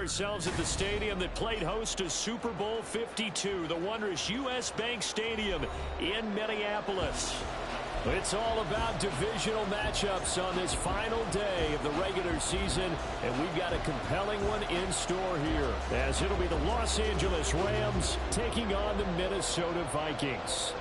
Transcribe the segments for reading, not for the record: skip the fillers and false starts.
ourselves at the stadium that played host to Super Bowl 52, the wondrous U.S. Bank Stadium in Minneapolis. It's all about divisional matchups on this final day of the regular season, and we've got a compelling one in store here, as it'll be the Los Angeles Rams taking on the Minnesota Vikings.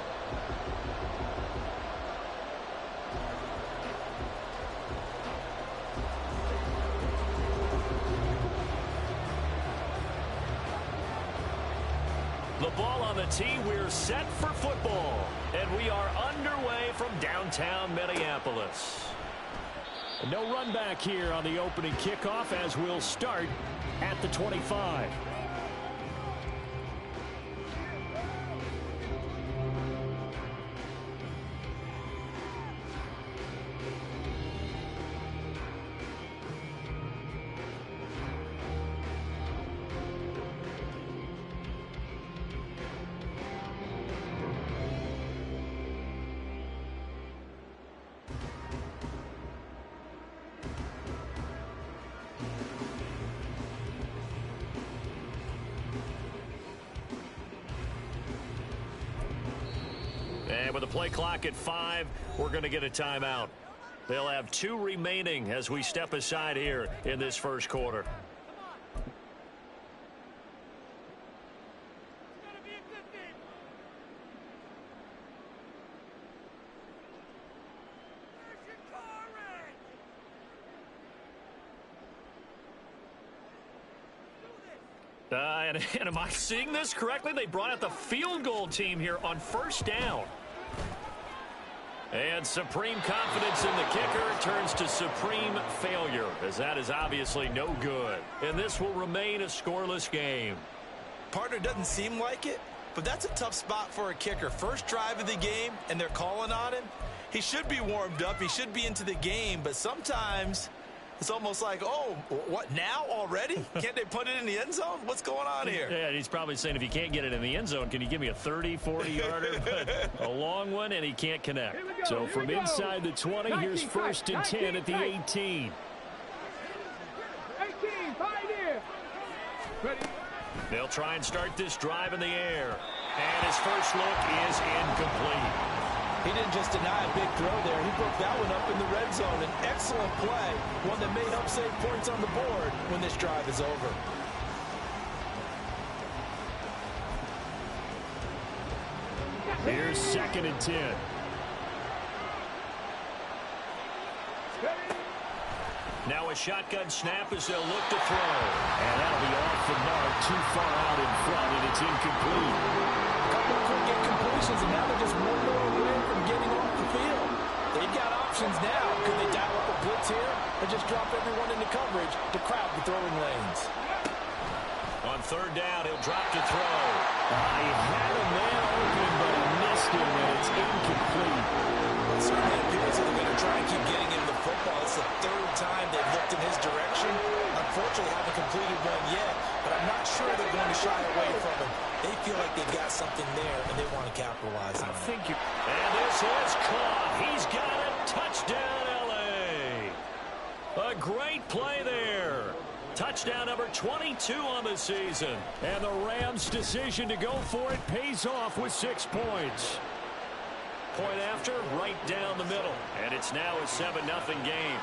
The ball on the tee, we're set for football. And we are underway from downtown Minneapolis. No run back here on the opening kickoff as we'll start at the 25. And with the play clock at 5, we're going to get a timeout. They'll have 2 remaining as we step aside here in this first quarter. And am I seeing this correctly? They brought out the field goal team here on first down. And supreme confidence in the kicker turns to supreme failure, as that is obviously no good. And this will remain a scoreless game. Partner, doesn't seem like it, but that's a tough spot for a kicker. First drive of the game, and they're calling on him. He should be warmed up. He should be into the game, but sometimes it's almost like, oh, what, now already? Can't they put it in the end zone? What's going on here? Yeah, he's probably saying, if you can't get it in the end zone, can you give me a 30, 40-yarder? But a long one, and he can't connect. So from inside the 20, here's 1st and 10 at the 18. 18, pioneer. Ready? They'll try and start this drive in the air. And his first look is incomplete. He didn't just deny a big throw there. He broke that one up in the red zone. An excellent play, one that made upside points on the board when this drive is over. Here's 2nd and 10. Now a shotgun snap as they'll look to throw. And that'll be off the mark, too far out in front, and it's incomplete. A couple of quick incompletions, and now they're just one more away from getting off the field. They've got options now. Could they dial up a blitz here or just drop everyone into coverage to crowd the throwing lanes? On 3rd down, he'll drop to throw. He had a man open, but he missed him, and it's incomplete. It certainly appears that they're going to try and keep getting him the football. It's the 3rd time they've looked in his direction. Unfortunately, haven't completed one yet, but I'm not sure they're going to shy away from him. They feel like they've got something there, and they want to capitalize on it. And this is caught. He's got it. Touchdown, L.A. A great play there. Touchdown number 22 on the season. And the Rams' decision to go for it pays off with 6 points. Point after, right down the middle. And it's now a 7-0 game.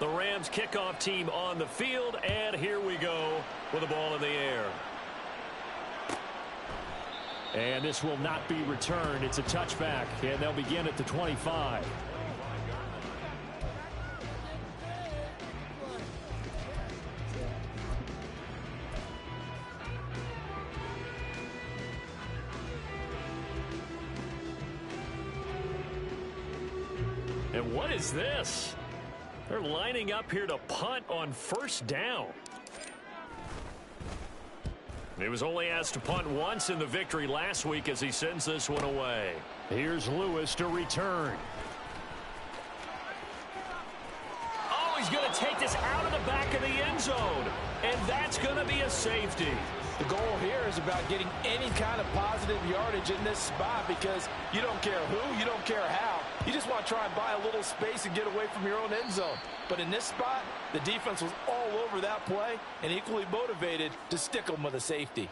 The Rams kickoff team on the field, and here we go with the ball in the air. And this will not be returned. It's a touchback, and they'll begin at the 25. And what is this? They're lining up here to punt on 1st down. He was only asked to punt once in the victory last week as he sends this one away. Here's Lewis to return. Oh, he's going to take this out of the back of the end zone. And that's going to be a safety. The goal here is about getting any kind of positive yardage in this spot because you don't care who, you don't care how. You just want to try and buy a little space and get away from your own end zone. But in this spot, the defense was all over that play and equally motivated to stick them with a safety.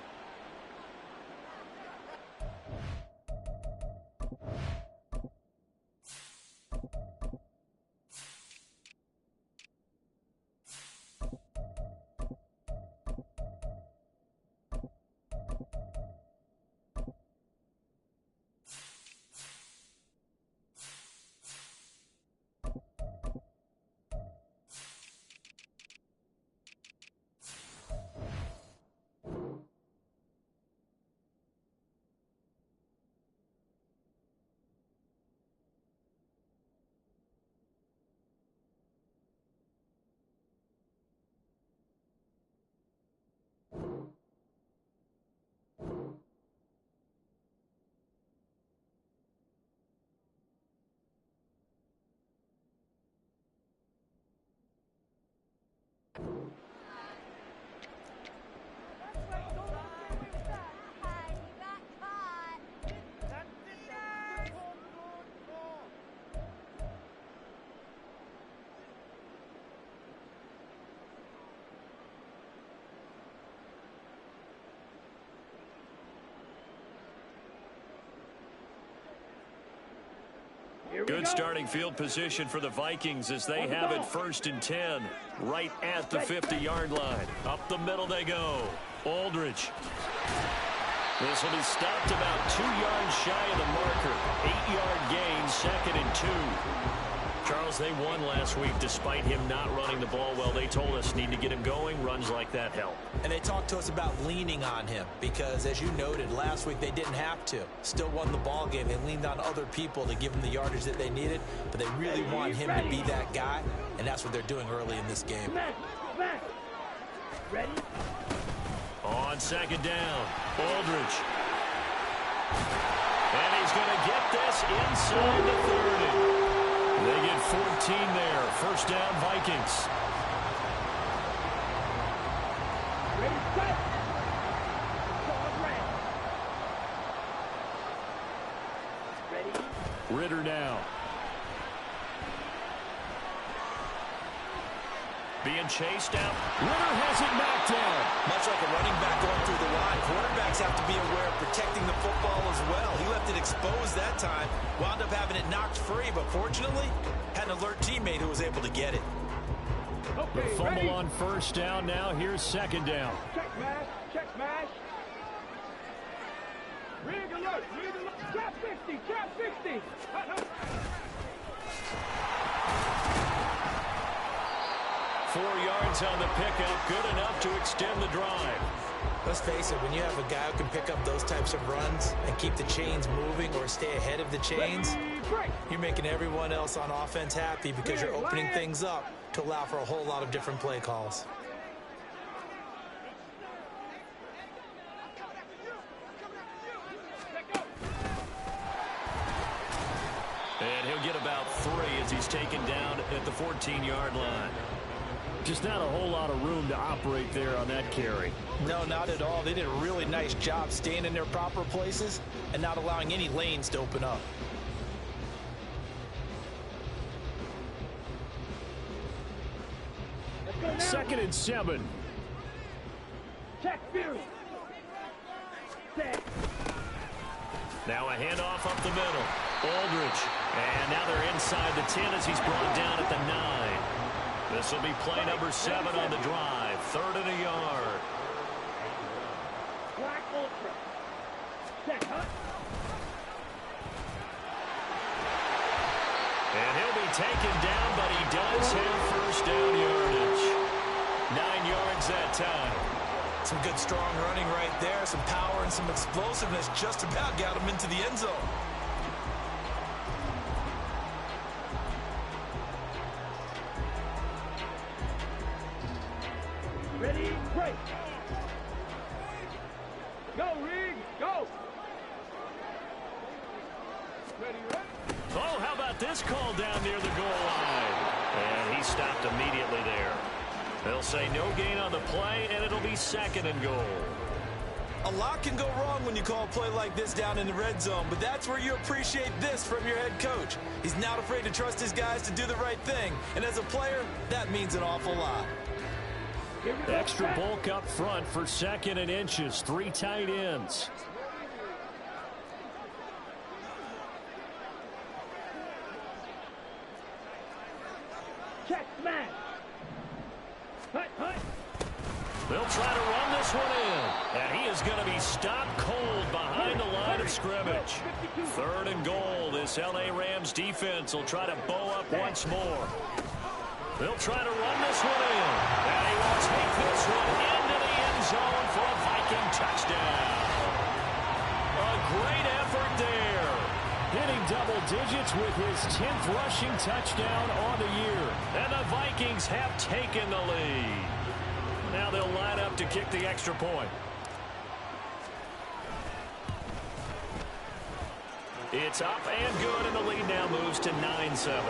Good starting field position for the Vikings as they have it 1st and 10 right at the 50-yard line. Up the middle they go. Aldridge. This will be stopped about 2 yards shy of the marker. 8-yard gain, 2nd and 2. Charles, they won last week despite him not running the ball well. They told us need to get him going. Runs like that help. And they talked to us about leaning on him because, as you noted, last week they didn't have to. Still won the ball game. They leaned on other people to give them the yardage that they needed, but they really want him to be that guy, and that's what they're doing early in this game. Ready? On 2nd down, Aldridge. And he's going to get this inside the 30. They get 14 there. 1st down, Vikings. Ready, set. Ready. Ritter now. Being chased out. Ritter has it knocked down. Much like a running back going through the line, quarterbacks have to be aware of protecting the football as well. He left it exposed that time, wound up having it knocked free, but fortunately, had an alert teammate who was able to get it. The fumble on 1st down. Now here's 2nd down. Check mash, check mash. Rig alert, rig alert. Trap 50, trap 50. 4 yards on the pickup, good enough to extend the drive. Let's face it, when you have a guy who can pick up those types of runs and keep the chains moving or stay ahead of the chains, you're making everyone else on offense happy because you're opening things up to allow for a whole lot of different play calls. And he'll get about 3 as he's taken down at the 14-yard line. Just not a whole lot of room to operate there on that carry. No, not at all. They did a really nice job staying in their proper places and not allowing any lanes to open up. Second and 7. Check Fury. Set. Now a handoff up the middle. Aldridge. And now they're inside the 10 as he's brought down at the 9. This will be play number 7 on the drive. 3rd and a yard. Black Ultra. Check, huh? And he'll be taken down, but he does have 1st down yardage. 9 yards that time. Some good strong running right there. Some power and some explosiveness just about got him into the end zone. Ready, break. Go, Rig, go. Ready, ready. Oh, how about this call down near the goal line? And he stopped immediately there. They'll say no gain on the play, and it'll be 2nd and goal. A lot can go wrong when you call a play like this down in the red zone, but that's where you appreciate this from your head coach. He's not afraid to trust his guys to do the right thing, and as a player, that means an awful lot. Extra bulk up front for 2nd and inches. 3 tight ends. Check smash. Hut. They'll try to run this one in. And he is going to be stopped cold behind the line of scrimmage. 3rd and goal. This L.A. Rams defense will try to bow up once more. They'll try to run this one in. And he will take this one into the end zone for a Viking touchdown. A great effort there. Hitting double digits with his 10th rushing touchdown on the year. And the Vikings have taken the lead. Now they'll line up to kick the extra point. It's up and good, and the lead now moves to 9-7.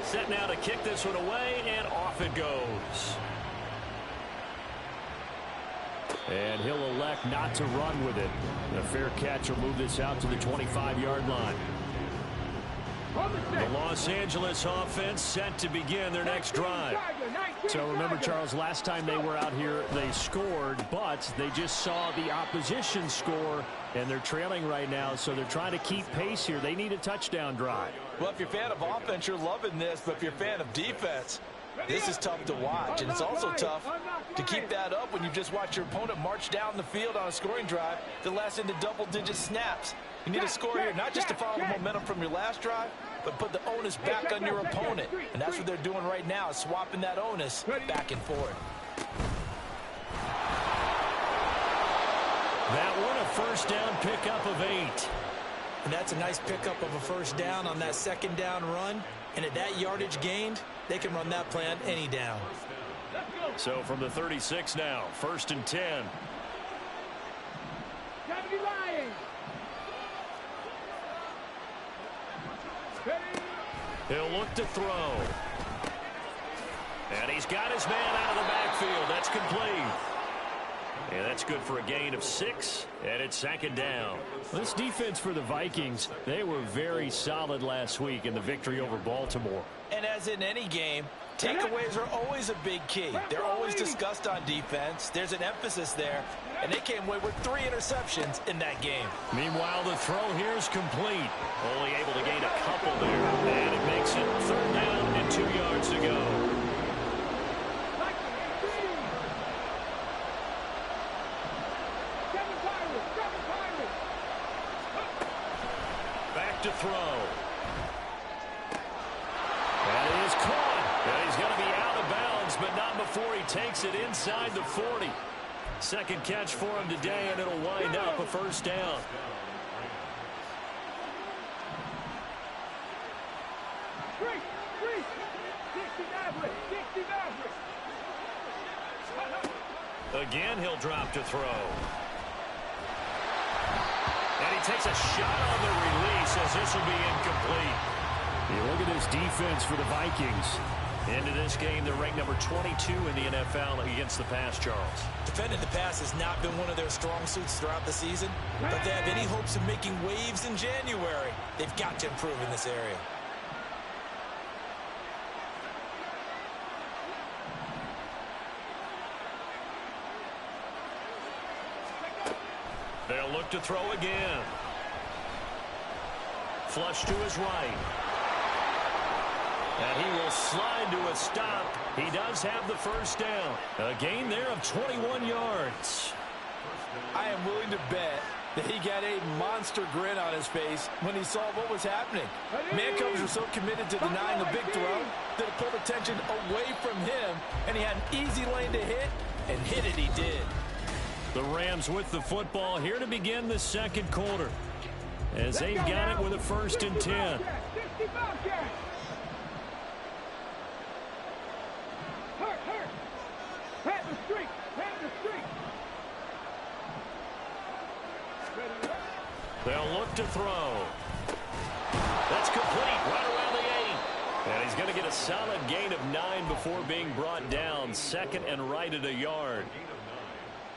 Set now to kick this one away, and off it goes. And he'll elect not to run with it. A fair catch will move this out to the 25-yard line. The Los Angeles offense set to begin their next drive. So remember, Charles, last time they were out here, they scored, but they just saw the opposition score, and they're trailing right now, so they're trying to keep pace here. They need a touchdown drive. Well, if you're a fan of offense, you're loving this, but if you're a fan of defense, this is tough to watch, and it's also tough to keep that up when you just watch your opponent march down the field on a scoring drive that lasts into double-digit snaps. You need a score here, not just to follow the momentum from your last drive, but put the onus back on your opponent. And that's what they're doing right now, swapping that onus back and forth. That one a first down pickup of 8. And that's a nice pickup of a first down on that 2nd down run. And at that yardage gained, they can run that play on any down. So from the 36 now, 1st and 10. He'll look to throw. And he's got his man out of the backfield. That's complete. And that's good for a gain of 6, and it's 2nd down. This defense for the Vikings, they were very solid last week in the victory over Baltimore. And as in any game, takeaways are always a big key. They're always discussed on defense. There's an emphasis there, and they came away with 3 interceptions in that game. Meanwhile, the throw here is complete. Only able to gain a couple there, and it makes it 3rd down and 2 yards to go. To throw. That is caught. And he's going to be out of bounds, but not before he takes it inside the 40. 2nd catch for him today, and it'll wind up a first down. Again, he'll drop to throw. And he takes a shot on the release as this will be incomplete. You look at this defense for the Vikings. Into this game, they're ranked number 22 in the NFL against the pass, Charles. Defending the pass has not been one of their strong suits throughout the season, but if they have any hopes of making waves in January, they've got to improve in this area. They'll look to throw again. Flush to his right. And he will slide to a stop. He does have the first down. A gain there of 21 yards. I am willing to bet that he got a monster grin on his face when he saw what was happening. Man coverage was so committed to denying the big throw that it pulled attention away from him, and he had an easy lane to hit, and hit it he did. The Rams with the football here to begin the 2nd quarter, as they've got it with a 1st and 10. They'll look to throw. That's complete right around the 8. And he's going to get a solid gain of 9 before being brought down. Second and right at a yard.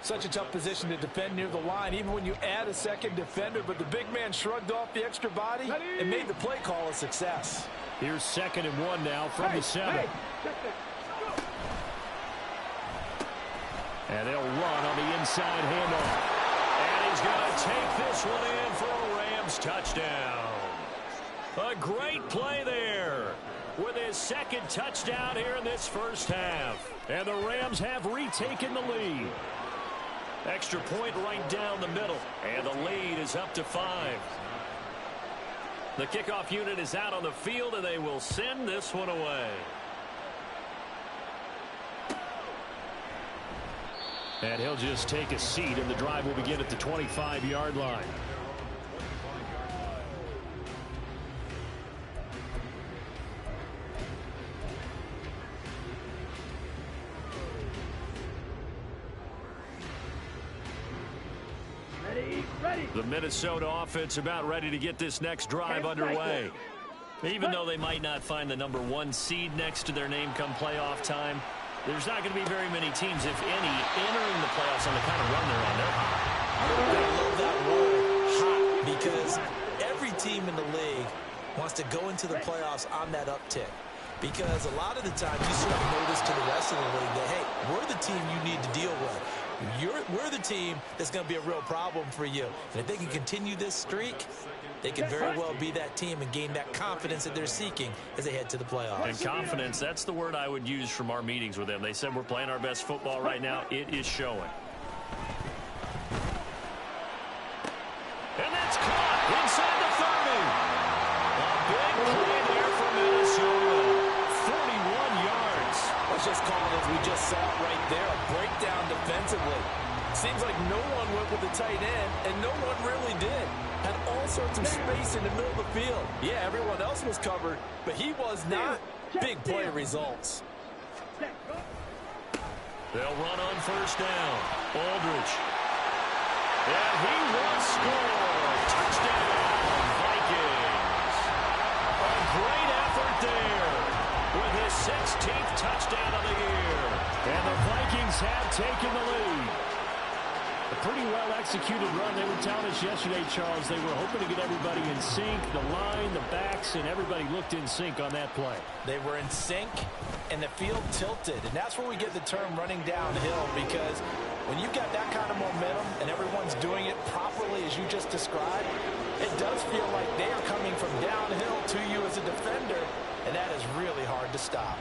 Such a tough position to defend near the line, even when you add a second defender. But the big man shrugged off the extra body and made the play call a success. Here's 2nd and 1 now from the 7. And they'll run on the inside handoff. And he's going to take this one in for a Rams touchdown. A great play there with his 2nd touchdown here in this first half. And the Rams have retaken the lead. Extra point right down the middle. And the lead is up to 5. The kickoff unit is out on the field, and they will send this one away. And he'll just take a seat, and the drive will begin at the 25-yard line. The Minnesota offense about ready to get this next drive underway. Even though they might not find the #1 seed next to their name come playoff time, there's not going to be very many teams, if any, entering the playoffs on the kind of run they're on. They're hot. I love that word, hot, because every team in the league wants to go into the playoffs on that uptick. Because a lot of the times you sort of notice to the rest of the league that, hey, we're the team you need to deal with. We're the team that's going to be a real problem for you. And if they can continue this streak, they can very well be that team and gain that confidence that they're seeking as they head to the playoffs. And confidence, that's the word I would use from our meetings with them. They said we're playing our best football right now. It is showing. And that's caught inside the 30. A big play there for Minnesota. 41 yards. Let's just call it as we just saw it right there. A breakdown defensively. Seems like no one went with the tight end, and no one really did. Had all sorts of space in the middle of the field. Yeah, everyone else was covered, but he was not. Big play results. They'll run on first down. Aldridge. And he will score. Touchdown, Vikings. A great effort there with his 16th touchdown of the year. And the Vikings have taken the lead. A pretty well-executed run. They were telling us yesterday, Charles, they were hoping to get everybody in sync. The line, the backs, and everybody looked in sync on that play. They were in sync, and the field tilted. And that's where we get the term running downhill, because when you've got that kind of momentum and everyone's doing it properly as you just described, it does feel like they are coming from downhill to you as a defender, and that is really hard to stop.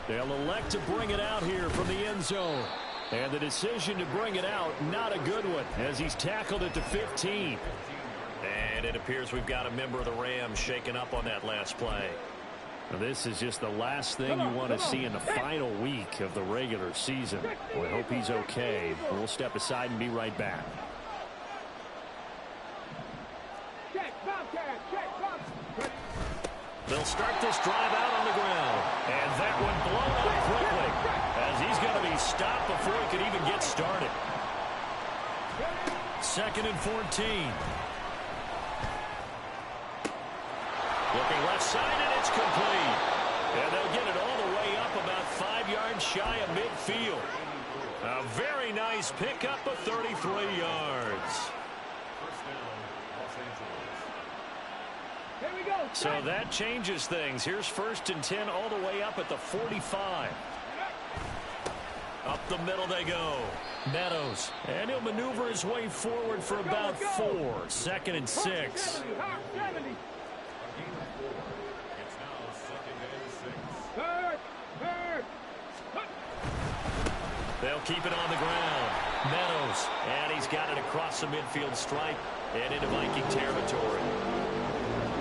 They'll elect to bring it out here from the end zone. And the decision to bring it out, not a good one, as he's tackled at the 15. And it appears we've got a member of the Rams shaken up on that last play. Now, this is just the last thing you want to see in the final week of the regular season. We hope he's okay. We'll step aside and be right back. They'll start this drive out on the ground. And that one blown up quickly, as he's going to be stopped before he could even get started. 2nd and 14. Looking left side, and it's complete. And they'll get it all the way up about 5 yards shy of midfield. A very nice pickup of 33 yards. So that changes things. Here's 1st and 10 all the way up at the 45. Up the middle they go. Meadows. And he'll maneuver his way forward for about 4. 2nd and 6. They'll keep it on the ground. Meadows. And he's got it across the midfield stripe and into Viking territory.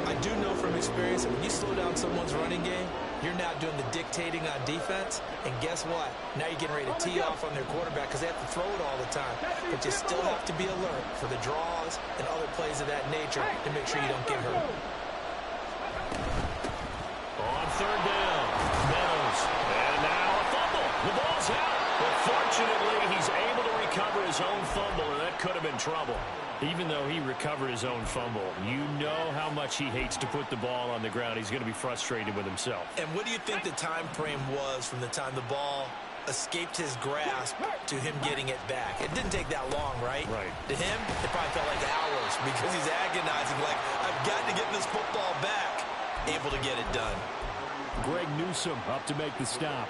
I do know from experience that when you slow down someone's running game, you're now doing the dictating on defense. And guess what? Now you're getting ready to tee off on their quarterback because they have to throw it all the time. But you still have to be alert for the draws and other plays of that nature to make sure you don't get hurt. On 3rd down, Meadows. And now a fumble. The ball's out. Well, fortunately, he's able to recover his own fumble, and that could have been trouble. Even though he recovered his own fumble, you know how much he hates to put the ball on the ground. He's going to be frustrated with himself. And what do you think the time frame was from the time the ball escaped his grasp to him getting it back? It didn't take that long, right? Right. To him, it probably felt like hours because he's agonizing, like, I've got to get this football back. Able to get it done. Greg Newsome up to make the stop.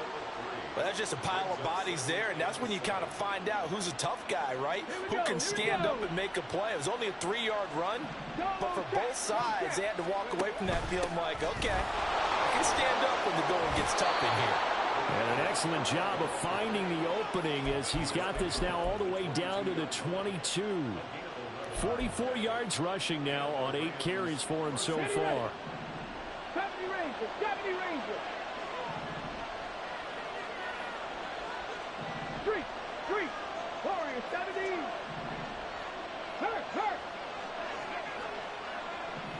Well, that's just a pile of bodies there, and that's when you kind of find out who's a tough guy, right? Who can stand up and make a play. It was only a 3-yard run, but for both sides, they had to walk away from that field like, okay, I can stand up when the going gets tough in here. And an excellent job of finding the opening as he's got this now all the way down to the 22. 44 yards rushing now on 8 carries for him so far. 70 Rangers, 70 Rangers. 3, Warriors, 70. Hurt.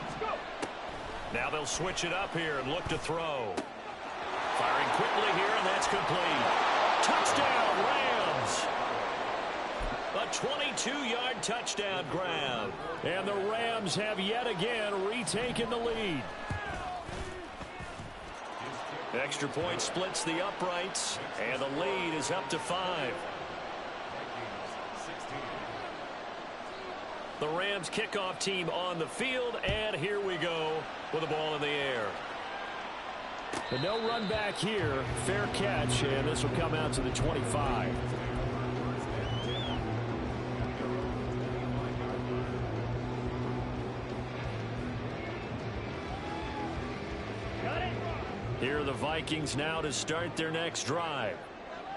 Let's go. Now they'll switch it up here and look to throw. Firing quickly here, and that's complete. Touchdown, Rams. A 22-yard touchdown grab. And the Rams have yet again retaken the lead. Extra point splits the uprights, and the lead is up to 5. The Rams kickoff team on the field, and here we go with the ball in the air. But no run back here. Fair catch, and this will come out to the 25. Here are the Vikings now to start their next drive.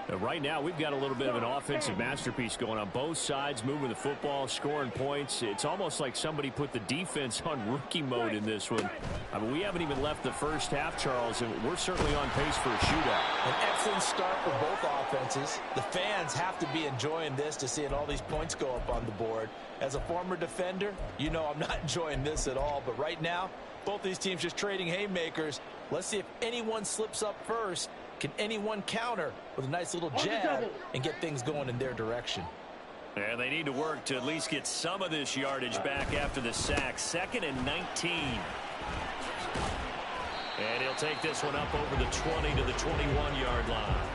Now, right now, we've got a little bit of an offensive masterpiece going on both sides, moving the football, scoring points. It's almost like somebody put the defense on rookie mode in this one. I mean, we haven't even left the first half, Charles, and we're certainly on pace for a shootout. An excellent start for both offenses. The fans have to be enjoying this to seeing all these points go up on the board. As a former defender, you know I'm not enjoying this at all. But right now, both these teams just trading haymakers. Let's see if anyone slips up first. Can anyone counter with a nice little jab and get things going in their direction? And they need to work to at least get some of this yardage back after the sack. 2nd and 19. And he'll take this one up over the 20 to the 21-yard line.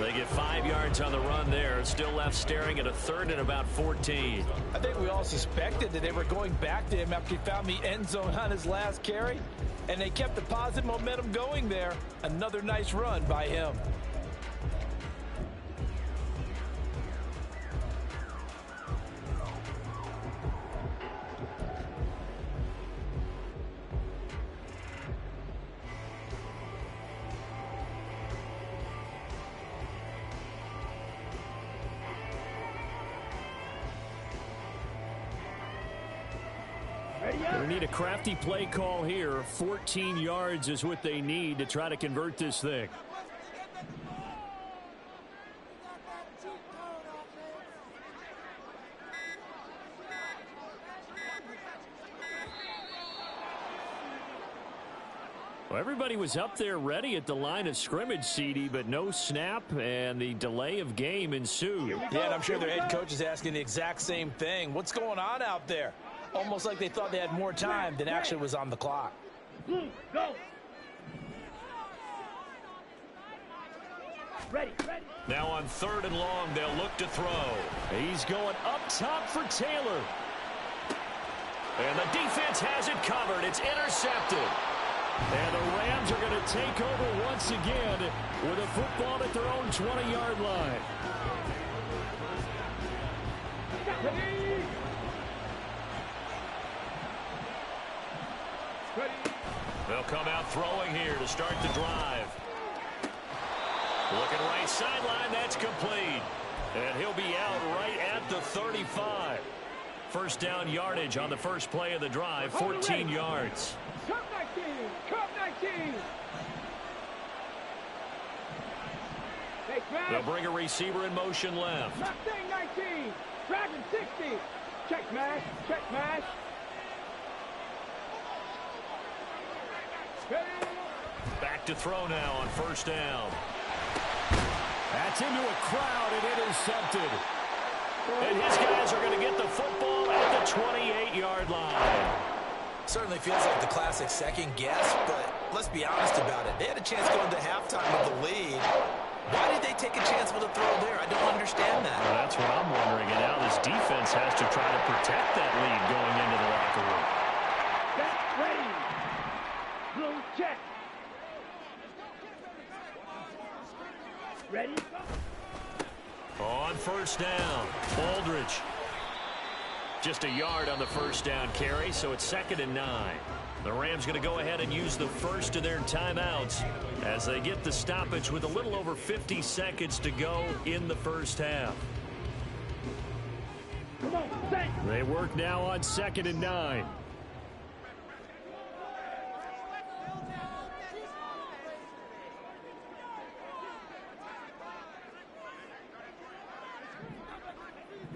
They get 5 yards on the run there. Still left staring at a 3rd and about 14. I think we all suspected that they were going back to him after he found the end zone on his last carry. And they kept the positive momentum going there. Another nice run by him. They need a crafty play call here. 14 yards is what they need to try to convert this thing. Well, everybody was up there ready at the line of scrimmage, CD, but no snap, and the delay of game ensued. Yeah, and I'm sure their head coach is asking the exact same thing. What's going on out there? Almost like they thought they had more time than actually was on the clock. Go. Ready. Now on 3rd and long, they'll look to throw. He's going up top for Taylor. And the defense has it covered. It's intercepted. And the Rams are going to take over once again with a football at their own 20-yard line. They'll come out throwing here to start the drive. Looking right sideline, that's complete. And he'll be out right at the 35. First down yardage on the first play of the drive, 14 yards. Cup 19. They'll bring a receiver in motion left. Mustang 19. Dragon 60. Check mash. Back to throw now on first down. Gets into a crowd and intercepted. And his guys are going to get the football at the 28-yard line. Certainly feels like the classic second guess, but let's be honest about it. They had a chance going to halftime with the lead. Why did they take a chance with a throw there? I don't understand that. Well, that's what I'm wondering. And now this defense has to try to protect that lead going into the locker room. That's ready. Blue check. Ready? On first down, Aldridge. Just a yard on the first down carry, so it's 2nd and 9. The Rams going to go ahead and use the first of their timeouts as they get the stoppage with a little over 50 seconds to go in the first half. Come on, thanks. They work now on 2nd and 9.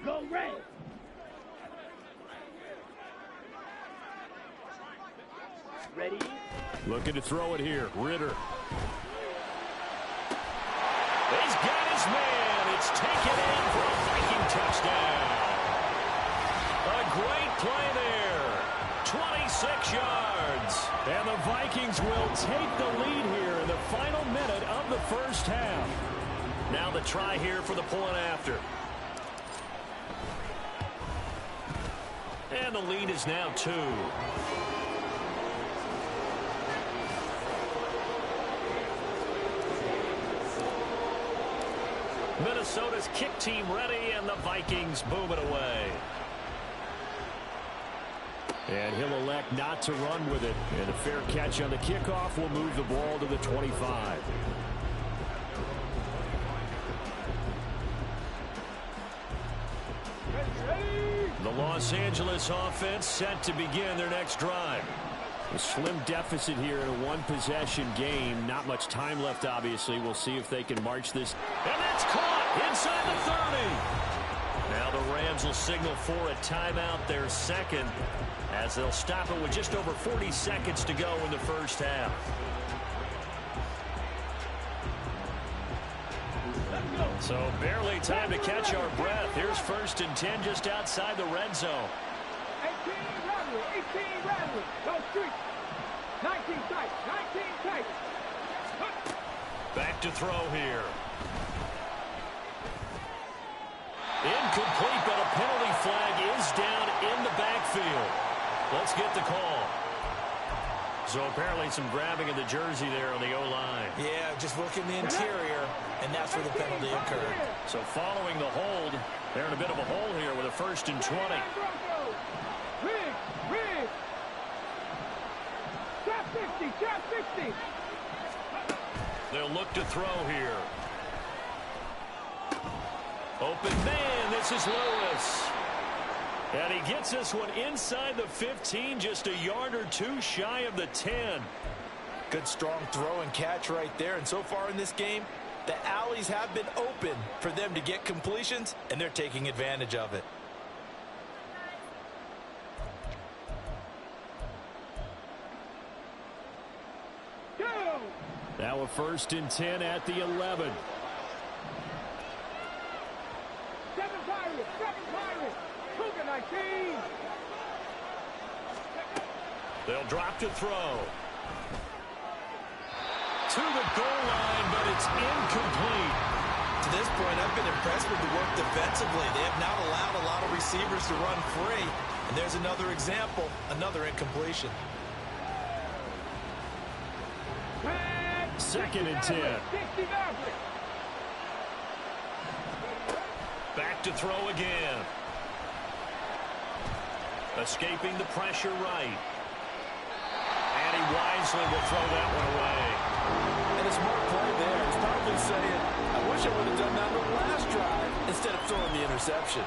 Go red. Ready? Looking to throw it here. Ritter. He's got his man. It's taken in for a Viking touchdown. A great play there. 26 yards. And the Vikings will take the lead here in the final minute of the first half. Now the try here for the point after. And the lead is now 2. Minnesota's kick team ready, and the Vikings boom it away. And he'll elect not to run with it. And a fair catch on the kickoff will move the ball to the 25. The Los Angeles offense set to begin their next drive. A slim deficit here in a one-possession game. Not much time left, obviously. We'll see if they can march this. And that's caught inside the 30. Now the Rams will signal for a timeout, their second, as they'll stop it with just over 40 seconds to go in the first half. So barely time to catch our breath. Here's 1st and 10 just outside the red zone. 18 Radley, 18 Radley. Go street. 19 tight, 19 tight. Back to throw here. Incomplete, but a penalty flag is down in the backfield. Let's get the call. So apparently some grabbing of the jersey there on the O-line. Yeah, just working the interior, and that's where the penalty occurred. So following the hold, they're in a bit of a hole here with a 1st and 20. Rig. Trap 50, trap 50. They'll look to throw here. Open man, this is Lewis. And he gets this one inside the 15, just a yard or 2 shy of the 10. Good strong throw and catch right there. And so far in this game, the alleys have been open for them to get completions, and they're taking advantage of it. Go! Now a 1st and 10 at the 11. 7 Pirates. Cougar 19. They'll drop to throw. To the goal line, but it's incomplete. To this point, I've been impressed with the work defensively. They have not allowed a lot of receivers to run free. And there's another example, another incompletion. 2nd and 10. Back to throw again. Escaping the pressure right. And he wisely will throw that one away. And a smart play there. He's probably saying, I wish I would have done that on the last drive instead of throwing the interception.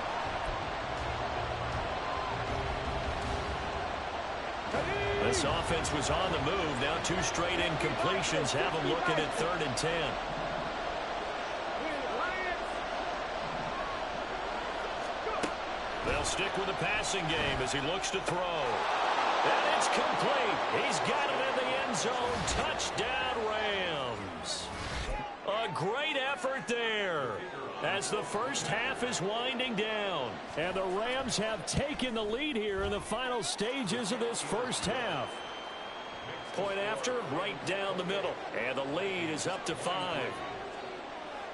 This offense was on the move. Now 2 straight incompletions have them looking at 3rd and 10. They'll stick with the passing game as he looks to throw. And it's complete. He's got it in the end zone. Touchdown, Rams. A great effort there as the first half is winding down. And the Rams have taken the lead here in the final stages of this first half. Point after, right down the middle. And the lead is up to 5.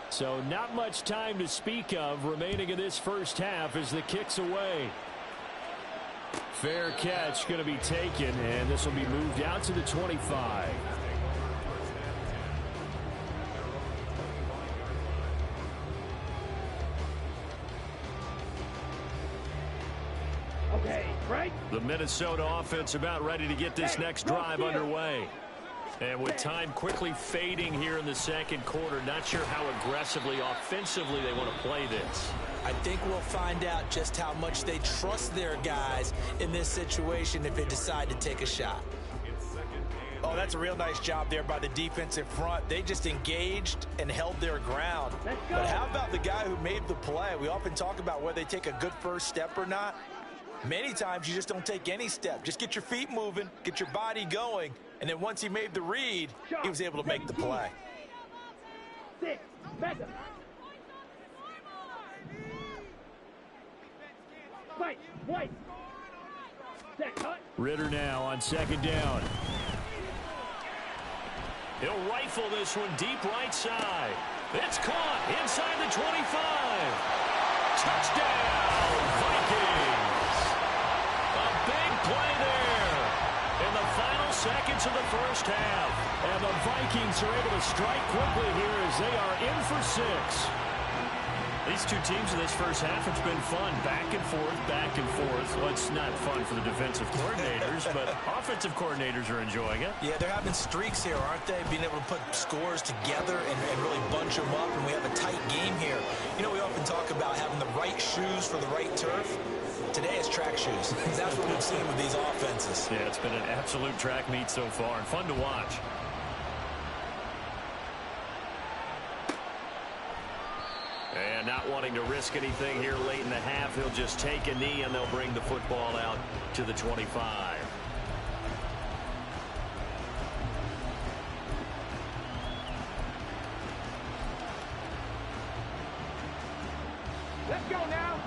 So not much time to speak of remaining in this first half as the kick's away. Fair catch going to be taken, and this will be moved out to the 25. Okay, right. The Minnesota offense about ready to get this next drive underway. And with time quickly fading here in the second quarter, not sure how aggressively, offensively they want to play this. I think we'll find out just how much they trust their guys in this situation if they decide to take a shot. Oh, that's a real nice job there by the defensive front. They just engaged and held their ground. But how about the guy who made the play? We often talk about whether they take a good first step or not. Many times you just don't take any step. Just get your feet moving, get your body going, and then once he made the read, he was able to make the play. 6, better. Fight, white. Set, cut. Ritter now on second down. He'll rifle this one deep right side. It's caught inside the 25. Touchdown, Vikings. A big play there in the final seconds of the first half. And the Vikings are able to strike quickly here as they are in for 6. These two teams in this first half, it's been fun. Back and forth, back and forth. Well, it's not fun for the defensive coordinators, but offensive coordinators are enjoying it. Yeah, they're having streaks here, aren't they? Being able to put scores together and really bunch them up, and we have a tight game here. You know, we often talk about having the right shoes for the right turf. Today it's track shoes. That's what we've seen with these offenses. Yeah, it's been an absolute track meet so far, and fun to watch. And not wanting to risk anything here late in the half, he'll just take a knee and they'll bring the football out to the 25. Let's go now.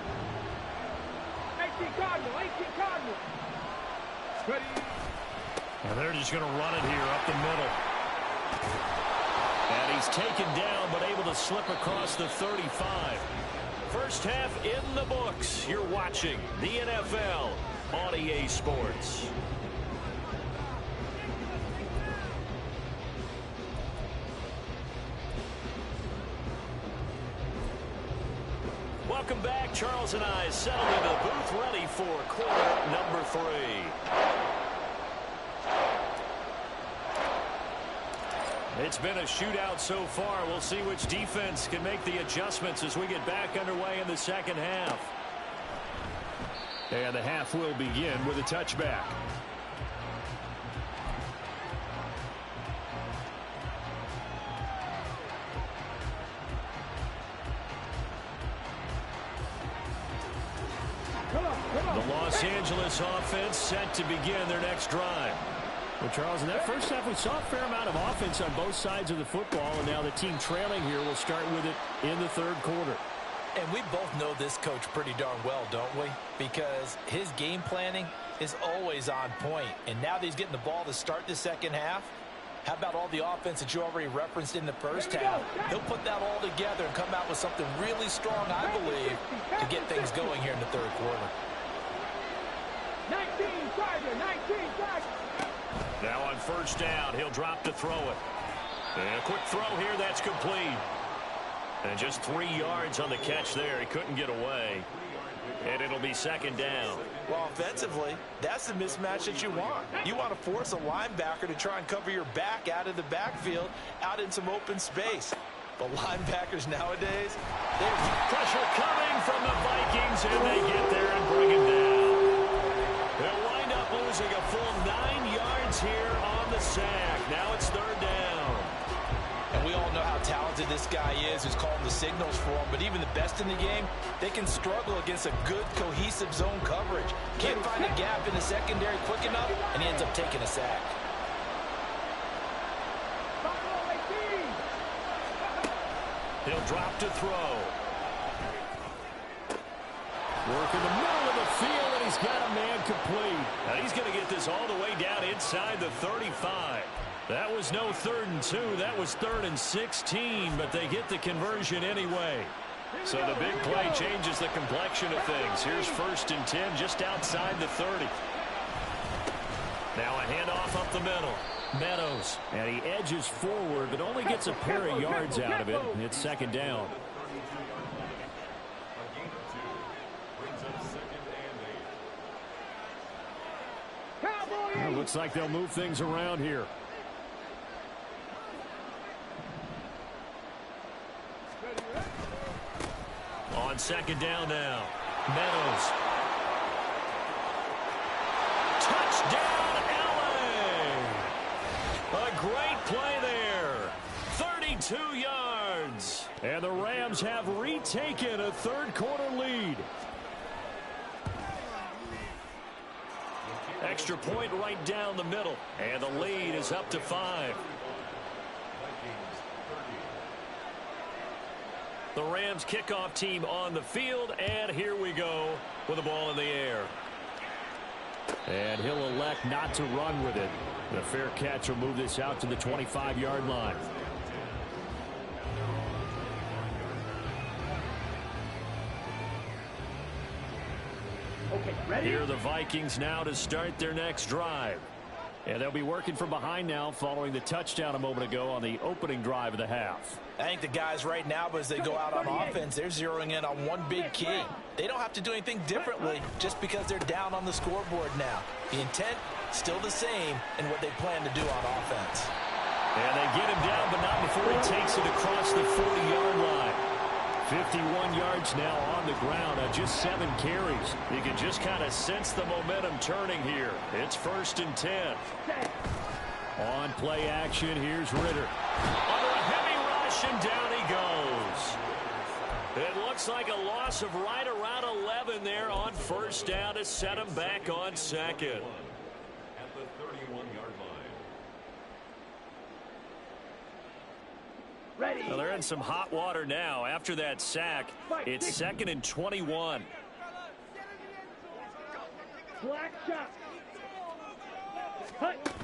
18 Cardinal, 18 Cardinal. Ready. And they're just going to run it here up the middle. And he's taken down, but able to slip across the 35. First half in the books. You're watching the NFL on EA Sports. Welcome back. Charles and I settled into the booth, ready for quarter number 3. It's been a shootout so far. We'll see which defense can make the adjustments as we get back underway in the second half. And the half will begin with a touchback. The Los Angeles offense set to begin their next drive. Well, Charles, in that first half, we saw a fair amount of offense on both sides of the football, and now the team trailing here will start with it in the third quarter. And we both know this coach pretty darn well, don't we? Because his game planning is always on point. And now that he's getting the ball to start the second half, how about all the offense that you already referenced in the first half? He'll put that all together and come out with something really strong, I believe, to get things going here in the third quarter. 19 Tiger, 19 Tiger. Now on first down, he'll drop to throw it. And a quick throw here, that's complete. And just 3 yards on the catch there. He couldn't get away. And it'll be second down. Well, offensively, that's the mismatch that you want. You want to force a linebacker to try and cover your back out of the backfield, out in some open space. But linebackers nowadays, there's pressure coming from the Vikings, and they get there and bring him down. They'll wind up losing a full 9 yards here on the sack. Now it's third down. And we all know how talented this guy is who's calling the signals for him. But even the best in the game, they can struggle against a good, cohesive zone coverage. Can't find a gap in the secondary quick enough, and he ends up taking a sack. He'll drop to throw. Work in the middle of the field, and he's got a man complete. And he's going to get this all the way down inside the 35. That was no 3rd and 2. That was 3rd and 16, but they get the conversion anyway. So the big play changes the complexion of things. Here's 1st and 10 just outside the 30. Now a handoff up the middle. Meadows. And he edges forward, but only gets a pair of yards out of it. It's 2nd down. Well, looks like they'll move things around here. On 2nd down now. Meadows. Touchdown, LA! A great play there. 32 yards. And the Rams have retaken a 3rd quarter lead. Extra point right down the middle. And the lead is up to 5. The Rams kickoff team on the field, and here we go with the ball in the air. And he'll elect not to run with it. The fair catch will move this out to the 25-yard line. Okay, ready? Here are the Vikings now to start their next drive. And they'll be working from behind now following the touchdown a moment ago on the opening drive of the half. I think the guys right now, as they go out on offense, they're zeroing in on one big key. They don't have to do anything differently just because they're down on the scoreboard now. The intent, still the same in what they plan to do on offense. And they get him down, but not before he takes it across the 40-yard line. 51 yards now on the ground on just 7 carries. You can just kind of sense the momentum turning here. It's 1st and 10. On play action, here's Ritter. Under a heavy rush, and down he goes. It looks like a loss of right around 11 there on 1st down to set him back on 2nd. At the 31-yard line. Ready. Well, they're in some hot water now. After that sack, it's 2nd and 21. Black shot. Cut.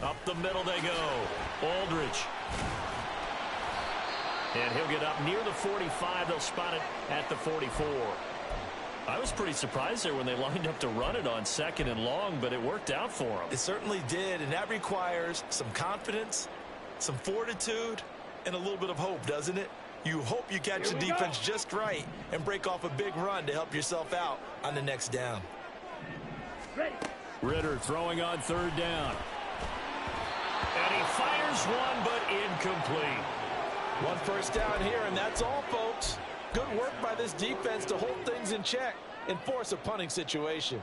Up the middle they go. Aldridge. And he'll get up near the 45. They'll spot it at the 44. I was pretty surprised there when they lined up to run it on 2nd and long, but it worked out for them. It certainly did, and that requires some confidence, some fortitude, and a little bit of hope, doesn't it? You hope you catch the defense just right and break off a big run to help yourself out on the next down. Ready. Ritter throwing on 3rd down. And he fires one, but incomplete. 1 first down here, and that's all, folks. Good work by this defense to hold things in check and force a punting situation.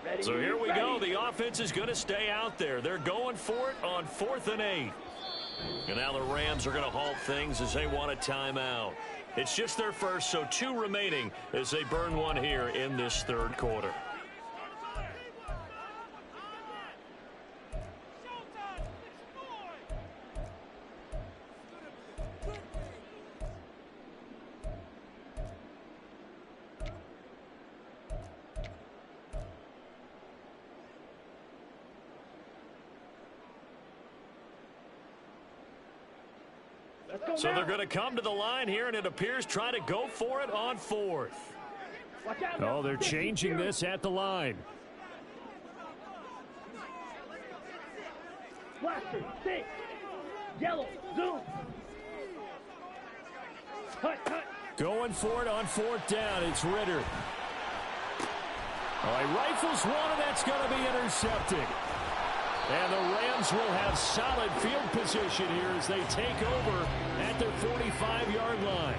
Ready. So here we go. The offense is going to stay out there. They're going for it on 4th and 8. And now the Rams are going to halt things as they want a timeout. It's just their first, so 2 remaining as they burn one here in this 3rd quarter. So they're going to come to the line here, and it appears try to go for it on 4th. Oh, they're changing this at the line. Blaster, 6. Yellow, zoom. Cut. Going for it on 4th down. It's Ritter. Oh, he rifles one, and that's going to be intercepted. And the Rams will have solid field position here as they take over at their 45-yard line.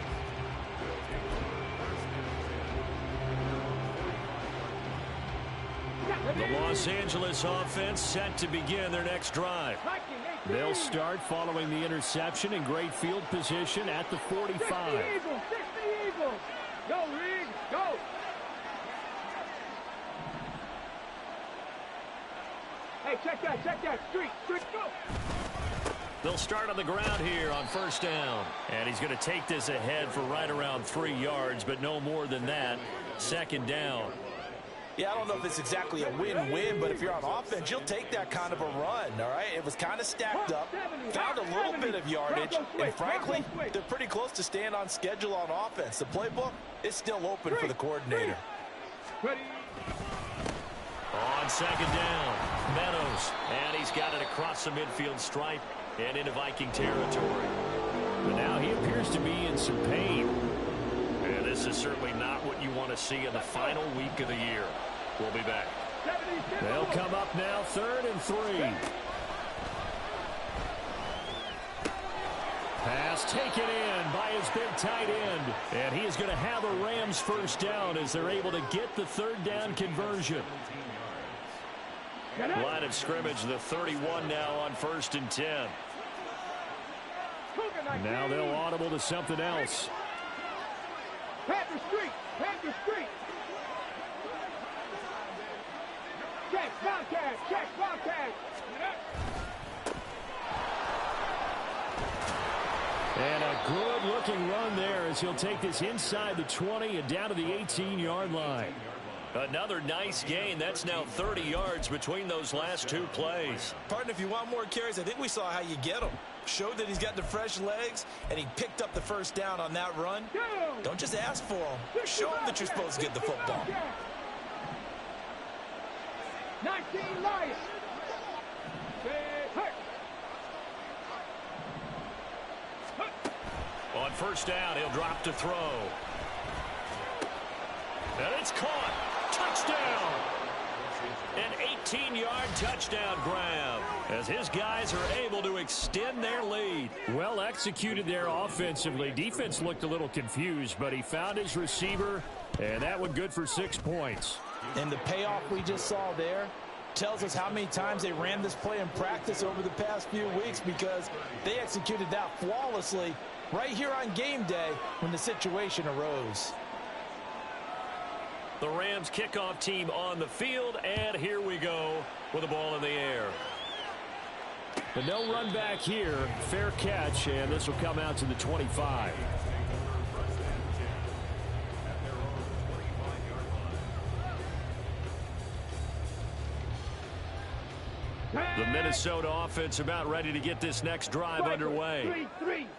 The Los Angeles offense set to begin their next drive. They'll start following the interception in great field position at the 45. 60 Eagles. Go, Reed. Go. Hey, check that. Street, go. They'll start on the ground here on first down. And he's going to take this ahead for right around 3 yards, but no more than that. Second down. Yeah, I don't know if it's exactly a win-win, but if you're on offense, you'll take that kind of a run, all right? It was kind of stacked up, found a little bit of yardage, and frankly, they're pretty close to staying on schedule on offense. The playbook is still open for the coordinator. Ready. On second down, Meadows, and he's got it across the midfield stripe and into Viking territory. But now he appears to be in some pain. And this is certainly not what you want to see in the final week of the year. We'll be back. They'll come up now, 3rd and 3. Pass taken in by his big tight end. And he is going to have a Rams first down as they're able to get the 3rd down conversion. Line of scrimmage, the 31 now on 1st and 10. Now they'll audible to something else. Panther Street. Check, Bobcat. And a good-looking run there as he'll take this inside the 20 and down to the 18-yard line. Another nice gain. That's now 30 yards between those last 2 plays. Partner, if you want more carries, I think we saw how you get them. Showed that he's got the fresh legs, and he picked up the first down on that run. Don't just ask for him. Show him that you're supposed to get the football. 19 Lions. On first down, he'll drop to throw. And it's caught. Touchdown. An 18-yard touchdown grab as his guys are able to extend their lead. Well executed there offensively. Defense looked a little confused, but he found his receiver, and that one good for 6 points. And the payoff we just saw there tells us how many times they ran this play in practice over the past few weeks, because they executed that flawlessly right here on game day when the situation arose. The Rams kickoff team on the field, and here we go with the ball in the air. But no run back here. Fair catch, and this will come out to the 25. The Minnesota offense about ready to get this next drive underway.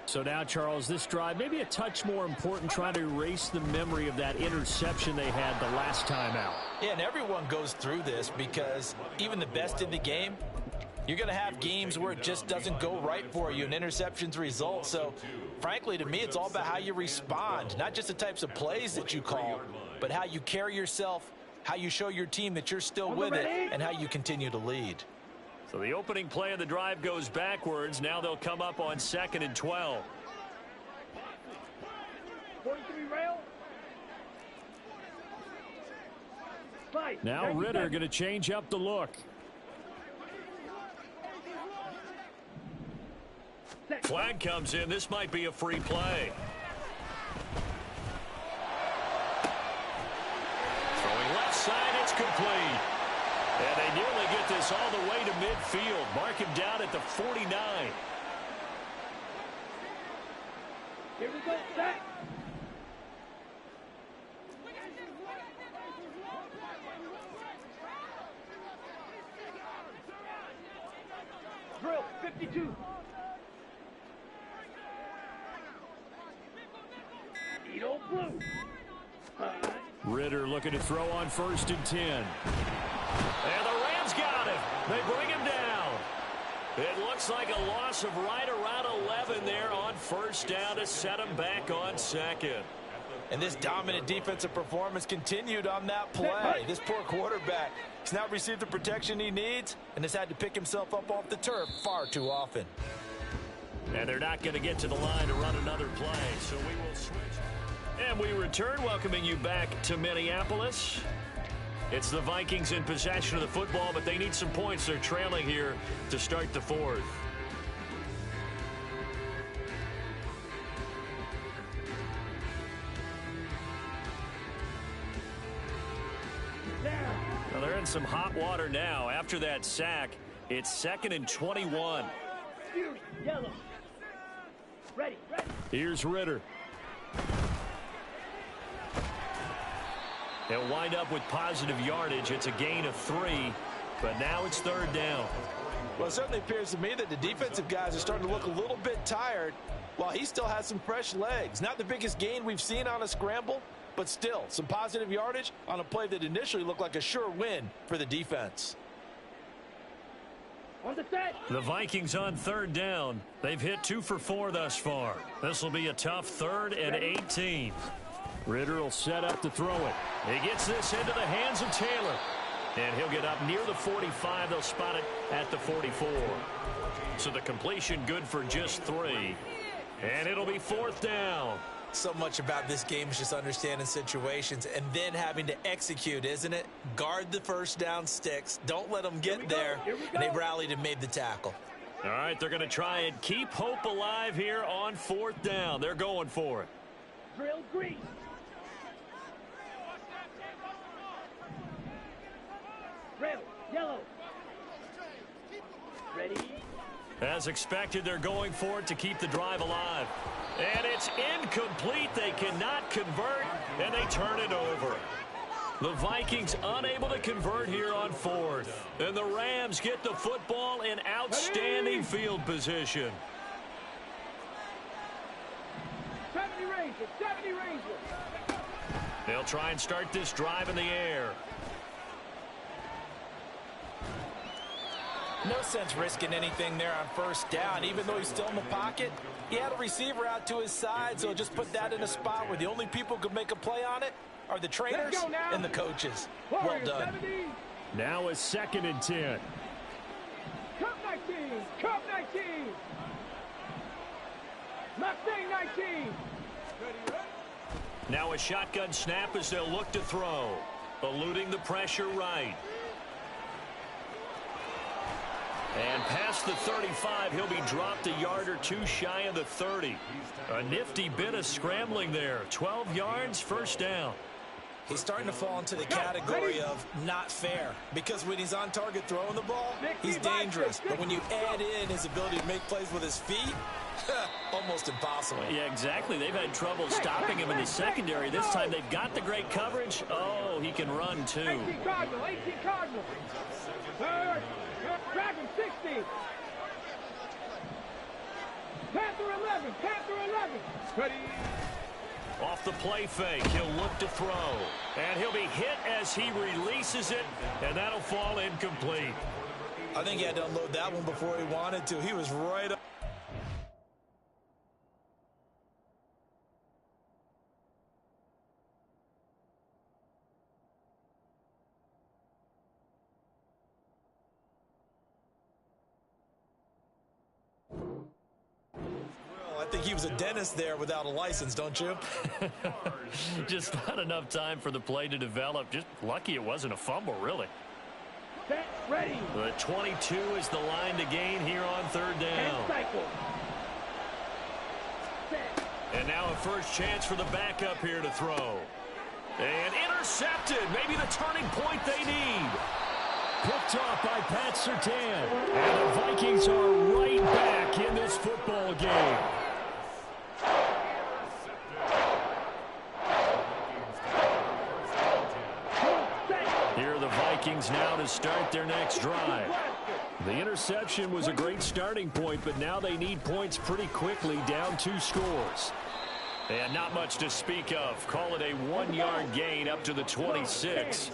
So now, Charles, this drive maybe a touch more important, trying to erase the memory of that interception they had the last time out. Yeah, and everyone goes through this, because even the best in the game, you're going to have games where it just doesn't go right for you, and interceptions result. So, frankly, to me, it's all about how you respond, not just the types of plays that you call, but how you carry yourself, how you show your team that you're still with it, and how you continue to lead. So the opening play of the drive goes backwards. Now they'll come up on 2nd and 12. 43 rail. Now Ritter going to change up the look. Flag comes in. This might be a free play. Throwing left side, it's complete. And they nearly get this all the way to midfield. Mark him down at the 49. Here we go, set. Drill, 52. Edo blue. Ritter looking to throw on 1st and 10. And the Rams got him. They bring him down. It looks like a loss of right around 11 there on 1st down to set him back on 2nd. And this dominant defensive performance continued on that play. This poor quarterback has not received the protection he needs and has had to pick himself up off the turf far too often. And they're not going to get to the line to run another play, so we will switch. And we return, welcoming you back to Minneapolis. It's the Vikings in possession of the football, but they need some points. They're trailing here to start the 4th. Well, they're in in some hot water now. After that sack, it's 2nd and 21. Yellow. Ready. Here's Ritter. They'll wind up with positive yardage. It's a gain of 3, but now it's 3rd down. Well, it certainly appears to me that the defensive guys are starting to look a little bit tired while he still has some fresh legs. Not the biggest gain we've seen on a scramble, but still some positive yardage on a play that initially looked like a sure win for the defense. On the set. The Vikings on 3rd down. They've hit 2 for 4 thus far. This will be a tough 3rd and 18. Ritter will set up to throw it. He gets this into the hands of Taylor. And he'll get up near the 45. They'll spot it at the 44. So the completion good for just 3. And it'll be 4th down. So much about this game is just understanding situations and then having to execute, isn't it? Guard the first down sticks. Don't let them get there. And they rallied and made the tackle. All right, they're going to try and keep hope alive here on 4th down. They're going for it. Drill grease. Red, yellow. Ready. As expected, they're going for it to keep the drive alive. And it's incomplete. They cannot convert, and they turn it over. The Vikings unable to convert here on 4th. And the Rams get the football in outstanding field position. 70 Rangers. They'll try and start this drive in the air. No sense risking anything there on 1st down. Even though he's still in the pocket, he had a receiver out to his side, so just put that in a spot where the only people who could make a play on it are the trainers and the coaches. Well done. Now a 2nd and 10. Cup 19. Mustang 19. Now a shotgun snap as they'll look to throw. Eluding the pressure right. And past the 35, he'll be dropped a yard or 2 shy of the 30. A nifty bit of scrambling there. 12 yards, 1st down. He's starting to fall into the category of not fair, because when he's on target throwing the ball, he's dangerous. But when you add in his ability to make plays with his feet, almost impossible. Yeah, exactly. They've had trouble stopping him in the secondary. This time they've got the great coverage. Oh, he can run too. 18 Cardinal. Third. Dragon 60. Panther 11. Ready. Off the play fake, he'll look to throw. And he'll be hit as he releases it, and that'll fall incomplete. I think he had to unload that one before he wanted to. He was right up. I think he was a dentist there without a license, don't you? Just not enough time for the play to develop. Just lucky it wasn't a fumble, really. Set, ready. The 22 is the line to gain here on 3rd down. And now a first chance for the backup here to throw. And intercepted. Maybe the turning point they need. Picked off by Pat Surtain. And the Vikings are right back in this football game. Here are the Vikings now to start their next drive. The interception was a great starting point, but now they need points pretty quickly, down 2 scores. And not much to speak of. Call it a 1-yard gain up to the 26.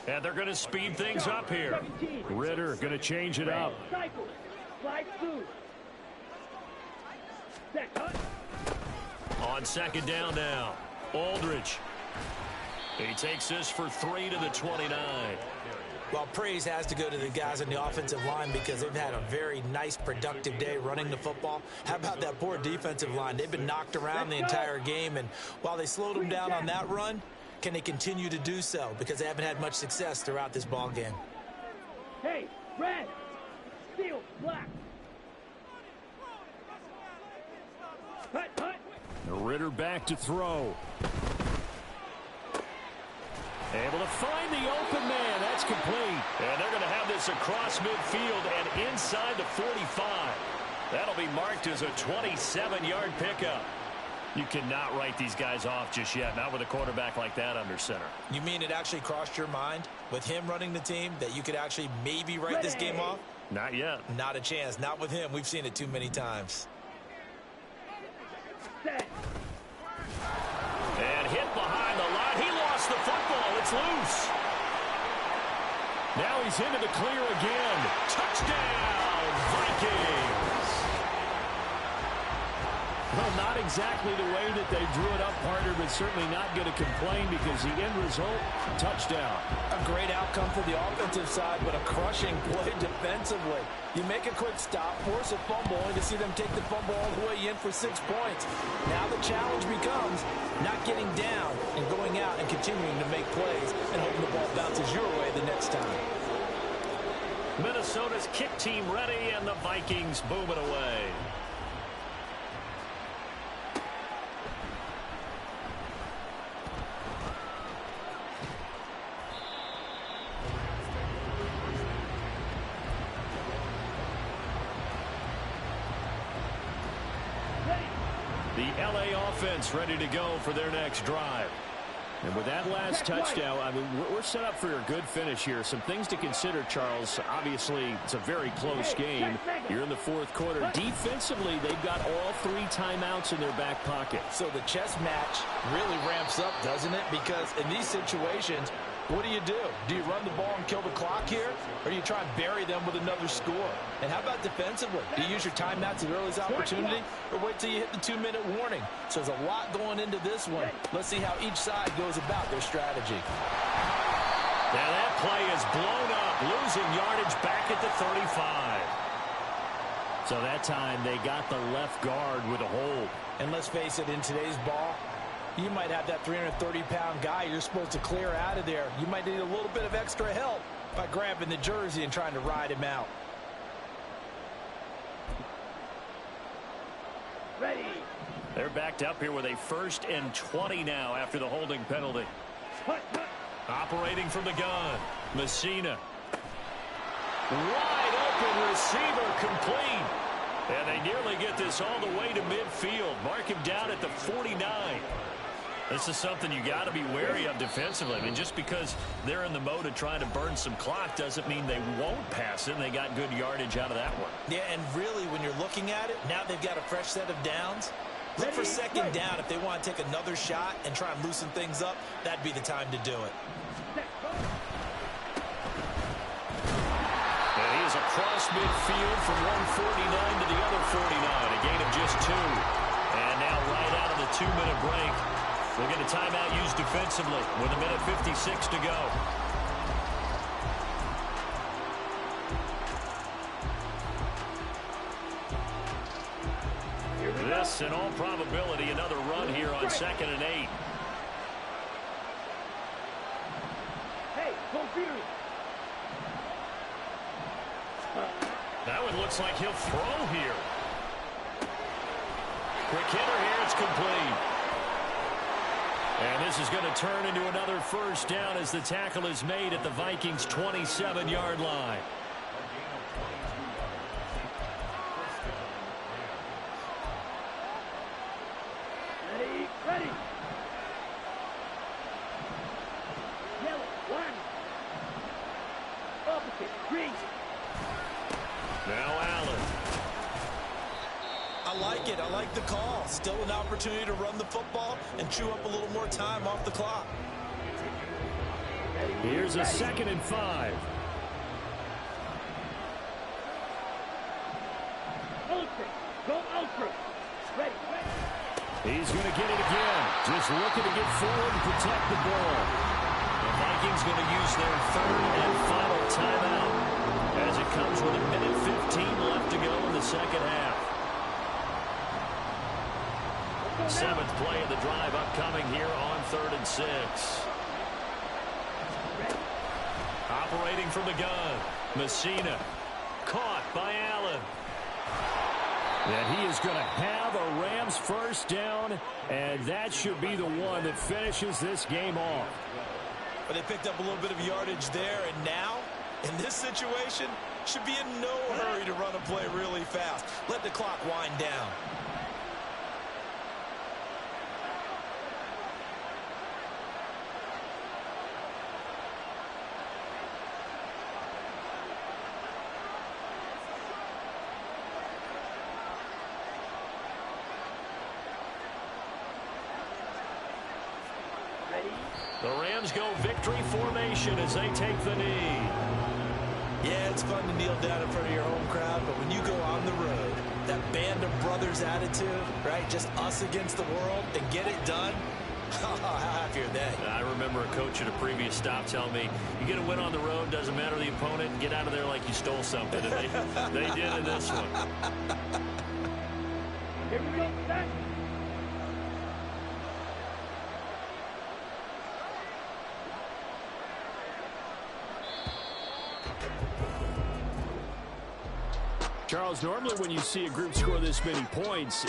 And they're going to speed things up here. Ritter going to change it up. On 2nd down now. Aldridge. He takes this for 3 to the 29. Well, praise has to go to the guys on the offensive line because they've had a very nice, productive day running the football. How about that poor defensive line? They've been knocked around the entire game, and while they slowed them down on that run, can they continue to do so? Because they haven't had much success throughout this ball game. Hey, red, steel, black. Ritter back to throw. Able to find the open man. That's complete. And they're going to have this across midfield and inside the 45. That'll be marked as a 27-yard pickup. You cannot write these guys off just yet, not with a quarterback like that under center. You mean it actually crossed your mind with him running the team that you could actually maybe write this game off? Not yet. Not a chance. Not with him. We've seen it too many times. And hit behind the line. He lost the football. It's loose. Now he's into the clear again. Touchdown, Vikings. Well, not exactly the way that they drew it up, partner, but certainly not going to complain because the end result, touchdown. A great outcome for the offensive side, but a crushing play defensively. You make a quick stop, force a fumble, only to see them take the fumble all the way in for 6 points. Now the challenge becomes not getting down and going out and continuing to make plays and hoping the ball bounces your way the next time. Minnesota's kick team ready, and the Vikings boom it away. The LA offense ready to go for their next drive. And with that last touchdown, I mean, we're set up for a good finish here. Some things to consider, Charles. Obviously, it's a very close game. You're in the fourth quarter. Defensively, they've got all 3 timeouts in their back pocket. So the chess match really ramps up, doesn't it? Because in these situations, what do? Do you run the ball and kill the clock here? Or do you try and bury them with another score? And how about defensively? Do you use your timeouts at earliest opportunity? Or wait till you hit the 2-minute warning? So there's a lot going into this one. Let's see how each side goes about their strategy. Now that play is blown up, losing yardage back at the 35. So that time they got the left guard with a hold. And let's face it, in today's ball, you might have that 330-pound guy you're supposed to clear out of there. You might need a little bit of extra help by grabbing the jersey and trying to ride him out. Ready. They're backed up here with a 1st and 20 now after the holding penalty. Operating from the gun, Messina. Wide open receiver, complete. And they nearly get this all the way to midfield. Mark him down at the 49. This is something you got to be wary of defensively. I mean, just because they're in the mode of trying to burn some clock doesn't mean they won't pass it, and they got good yardage out of that one. Yeah, and really, when you're looking at it, now they've got a fresh set of downs. Look for 2nd down. If they want to take another shot and try and loosen things up, that'd be the time to do it. And he is across midfield from 149 to the other 49, a gain of just 2. And now right out of the 2-minute break, we'll get a timeout used defensively with 1:56 to go. This, in all probability, another run here on 2nd and 8. Hey, confused. That one looks like he'll throw here. Quick hitter here, it's complete. And this is going to turn into another 1st down as the tackle is made at the Vikings' 27-yard line. Ready. Yellow, 1. Opposite, green. Now Allen. I like it. I like the call. Still an opportunity to run the football and chew up a little more time off the clock. Here's a 2nd and 5. Ultra. Go ultra. Ready. He's going to get it again. Just looking to get forward and protect the ball. The Vikings going to use their 3rd and final timeout as it comes with 1:15 left to go in the 2nd half. 7th play of the drive upcoming here on 3rd and 6. Operating from the gun, Messina. Caught by Allen. And he is going to have a Rams 1st down, and that should be the one that finishes this game off. But they picked up a little bit of yardage there, and now, in this situation, should be in no hurry to run a play really fast. Let the clock wind down. The Rams go victory formation as they take the knee. Yeah, it's fun to kneel down in front of your home crowd, but when you go on the road, that band of brothers attitude, right, just us against the world, and get it done, how happy are they? I remember a coach at a previous stop telling me, you get a win on the road, doesn't matter the opponent, and get out of there like you stole something. And they did in this one. Here we go, set. Charles, normally when you see a group score this many points,